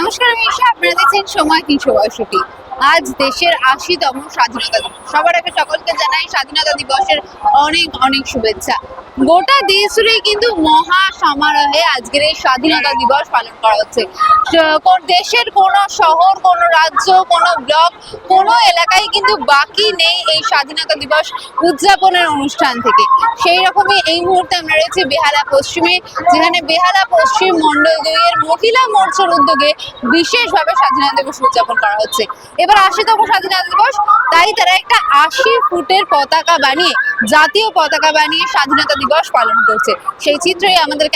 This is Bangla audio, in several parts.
নমস্কার, আমি ঈশা। আপনারা দেখছেন সময় 362। আজ দেশের ৮০তম স্বাধীনতা দিবস। সবার আগে সকলকে জানাই স্বাধীনতা দিবসের অনেক অনেক শুভেচ্ছা। গোটা দেশ জুড়ে কিন্তু মহা সমারোহে আজকের এই স্বাধীনতা দিবস পালন করা হচ্ছে। দেশের কোনো শহর, কোনো রাজ্য, কোনো ব্লক, কোনো এলাকায় কিন্তু বাকি নেই এই স্বাধীনতা দিবস উদযাপনের অনুষ্ঠান থেকে। সেই রকমই এই মুহূর্তে আমরা রয়েছি বেহালা পশ্চিমে, যেখানে বেহালা পশ্চিম মন্ডল ২ এর মহিলা মোর্চার উদ্যোগে বিশেষভাবে স্বাধীনতা দিবস উদযাপন করা হচ্ছে। এবার ৮০তম স্বাধীনতা দিবস, তাই তারা একটা ৮০ ফুটের পতাকা বানিয়ে, জাতীয় পতাকা বানিয়ে স্বাধীনতা দিবস পালন করছে। সেই চিত্রই আমাদের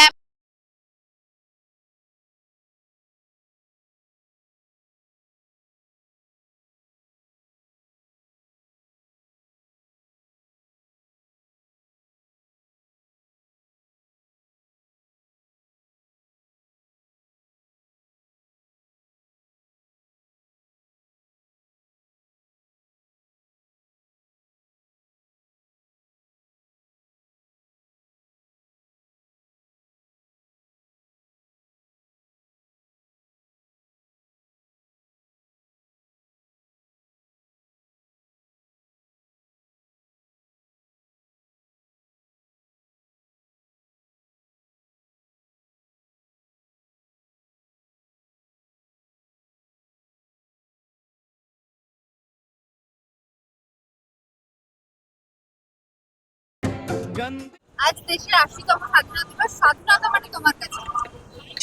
আজ দেশের ৮০তম স্বাধীনতা দিবস। স্বাধীনতা মানে তোমার কাছে?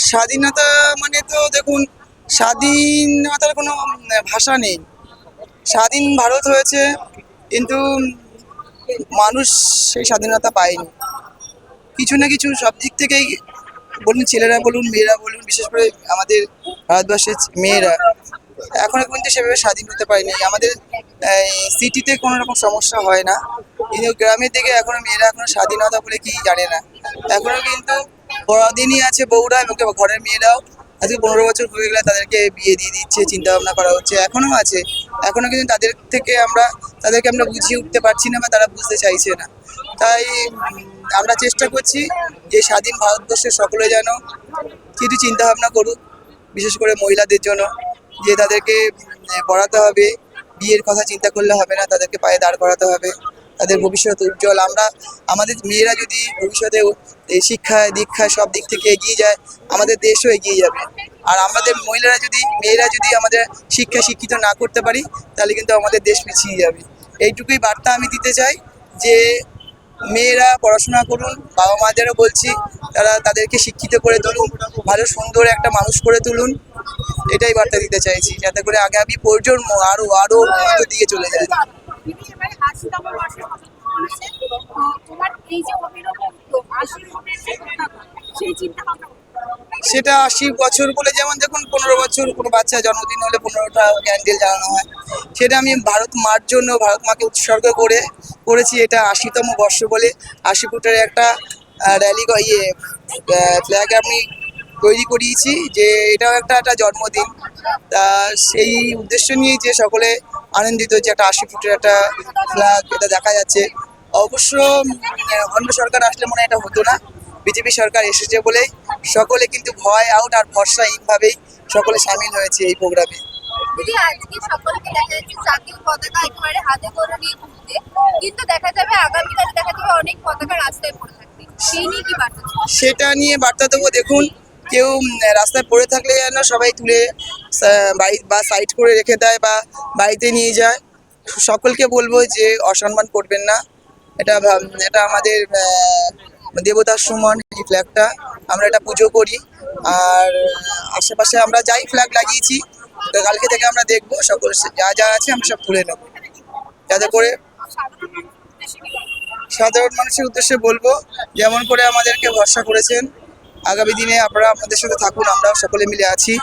স্বাধীনতা মানে তো দেখুন, স্বাধীনতার কোনো ভাষা নেই। স্বাধীন ভারত হয়েছে, কিন্তু মানুষ সেই স্বাধীনতা পায়নি। কিছু না কিছু সব দিক থেকেই বলুন, ছেলেরা বলুন, মেয়েরা বলুন, বিশেষ করে আমাদের ভারতবর্ষের মেয়েরা এখনো পর্যন্ত সেভাবে স্বাধীন হতে পারেনি। আমাদের সিটিতে কোনো রকম সমস্যা হয় না, কিন্তু গ্রামের দিকে এখনো মেয়েরা এখনো স্বাধীনতা বলে কি জানে না। এখনো কিন্তু পরাধীনই আছে বউরা, এবং ঘরের মেয়েরাও আজকে ১৫ বছর হয়ে গেলে তাদেরকে বিয়ে দিয়ে দিচ্ছে, চিন্তা ভাবনা করা হচ্ছে, এখনো আছে। এখনো কিন্তু তাদেরকে আমরা বুঝিয়ে উঠতে পারছি না, বা তারা বুঝতে চাইছে না। তাই আমরা চেষ্টা করছি যে স্বাধীন ভারতবর্ষের সকলে যেন কিছু চিন্তা ভাবনা করুক, বিশেষ করে মহিলাদের জন্য, যে তাদেরকে পড়াতে হবে, বিয়ের কথা চিন্তা করলে হবে না, তাদেরকে পায়ে দাঁড় করাতে হবে, তাদের ভবিষ্যৎ উজ্জ্বল। আমাদের মেয়েরা যদি ভবিষ্যতে এই শিক্ষায় দীক্ষায় সব দিক থেকে এগিয়ে যায়, আমাদের দেশও এগিয়ে যাবে। আর আমাদের মেয়েরা যদি আমাদের শিক্ষিত না করতে পারি, তাহলে কিন্তু আমাদের দেশ পিছিয়ে যাবে। এইটুকুই বার্তা আমি দিতে চাই যে মেয়েরা পড়াশোনা করুন, বাবা মাদেরও বলছি তাদেরকে শিক্ষিত করে তুলুন, ভালো সুন্দর একটা মানুষ করে তুলুন। এটাই বার্তা দিতে চাইছি, যাতে করে আগামী প্রজন্ম আরো উন্নত দিকে চলে যায়। সেটা ৮০ বছর বলে, যেমন দেখুন ১৫ বছর কোনো বাচ্চা জন্মদিন হলে ১৫টা ক্যান্ডেল জ্বালানো হয়। সেটা আমি ভারত মার জন্য, ভারত মাকে উৎসর্গ করেছি। এটা ৮০তম বর্ষ বলে ৮০ ফুটের একটা র্যালি ফ্ল্যাগ আমি তৈরি করিয়েছি, যে এটাও একটা জন্মদিন। তা সেই উদ্দেশ্য নিয়ে যে সকলে আনন্দিত যে একটা ৮০ ফুটের একটা ফ্ল্যাগ এটা দেখা যাচ্ছে। অবশ্য অন্য সরকার আসলে মনে হয় এটা হতো না, বিজেপি সরকার এসেছে বলেই সকলে কিন্তু ভয় আউট আর ভরসা ভাবেই সকলে সামিল হয়েছে এই প্রোগ্রামে। দিদি, আজকে সকলকে দেখা যাচ্ছে জাতীয় পতাকা একেবারে হাতে করে নিয়ে ঘুরতে, কিন্তু দেখা যাবে আগামীকালে দেখা যাবে অনেক পতাকা রাস্তায় পড়ে থাকবে। সেই নিয়ে কি বার্তা? সেটা নিয়ে বার্তা দেবো, দেখুন কেউ রাস্তায় পড়ে থাকলে যেন সবাই তুলে বাড়ি বা সাইড করে রেখে দেয় বা বাড়িতে নিয়ে যায়। সকলকে বলবো যে অসম্মান করবেন না। এটা আমাদের দেবতার সমান এই ফ্ল্যাগটা, আমরা এটা পুজো করি। আর আশেপাশে আমরা যাই ফ্ল্যাগ লাগিয়েছি, কালকে থেকে আমরা দেখবো সকল যা আছে আমরা সব তুলে নেবো, যাতে করে সাধারণ মানুষের উদ্দেশ্যে বলবো, যেমন করে আমাদেরকে ভরসা করেছেন, আগামী দিনে আপনারা আপনাদের সাথে থাকুন। আমরা সকলে মিলে আছি,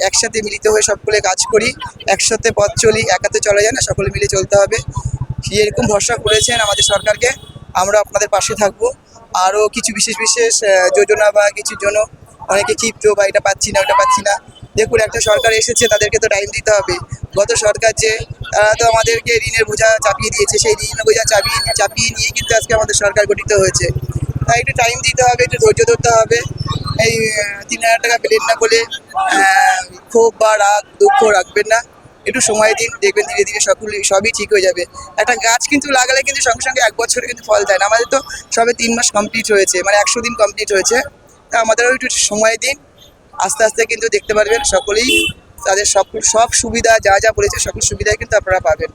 একসাথে মিলিত হয়ে সকলে কাজ করি, একসাথে পথ চলি। একাতে চলা যায় না, সকলে মিলে চলতে হবে। এরকম ভরসা করেছেন আমাদের সরকারকে, আমরা আপনাদের পাশে থাকবো। আরও কিছু বিশেষ যোজনা বা কিছুর জন্য অনেকে ক্ষিপ্ত, বা এটা পাচ্ছি না ওটা পাচ্ছি না। দেখুন, একটা সরকার এসেছে, তাদেরকে তো টাইম দিতে হবে। গত সরকার তারা তো আমাদেরকে ঋণের বোঝা চাপিয়ে দিয়েছে, সেই ঋণের বোঝা চাপিয়ে নিয়ে কিন্তু আজকে আমাদের সরকার গঠিত হয়েছে। তাই একটু টাইম দিতে হবে, একটু ধৈর্য ধরতে হবে। এই 3,000 টাকা পেলেন না বলে ক্ষোভ বা রাগ দুঃখ রাখবেন না, একটু সময় দিন, দেখবেন ধীরে ধীরে সবই ঠিক হয়ে যাবে। একটা গাছ কিন্তু লাগালে কিন্তু সঙ্গে সঙ্গে 1 বছরে কিন্তু ফল দেয় না। আমাদের তো সবে 3 মাস কমপ্লিট হয়েছে, মানে 100 দিন কমপ্লিট হয়েছে। তা আমাদেরও একটু সময় দিন, আস্তে আস্তে কিন্তু দেখতে পারবেন সকলেই তাদের সব সুবিধা যা যা বলেছে সকল সুবিধাই কিন্তু আপনারা পাবেন।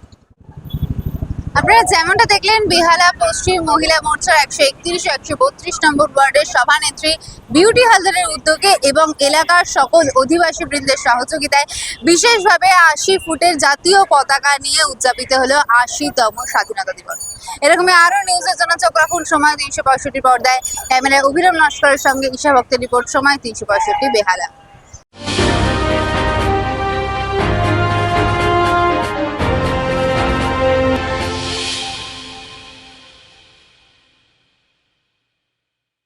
আপনারা যেমনটা দেখলেন বেহালা পশ্চিম মহিলা মোর্চার 131 ও 132 নম্বর ওয়ার্ডের সভানেত্রী বিউটি হালদারের উদ্যোগে এবং এলাকার সকল অধিবাসী বৃন্দের সহযোগিতায় বিশেষভাবে 80 ফুটের জাতীয় পতাকা নিয়ে উদযাপিত হলো 80তম স্বাধীনতা দিবস। এরকমই আরো নিউজের জন্য চোখ রাখুন সময় 365 পর্দায়। ক্যামেরায় অভিরাম নস্করের সঙ্গে ঈশা ভক্তের রিপোর্ট, সময় 365 বেহালা।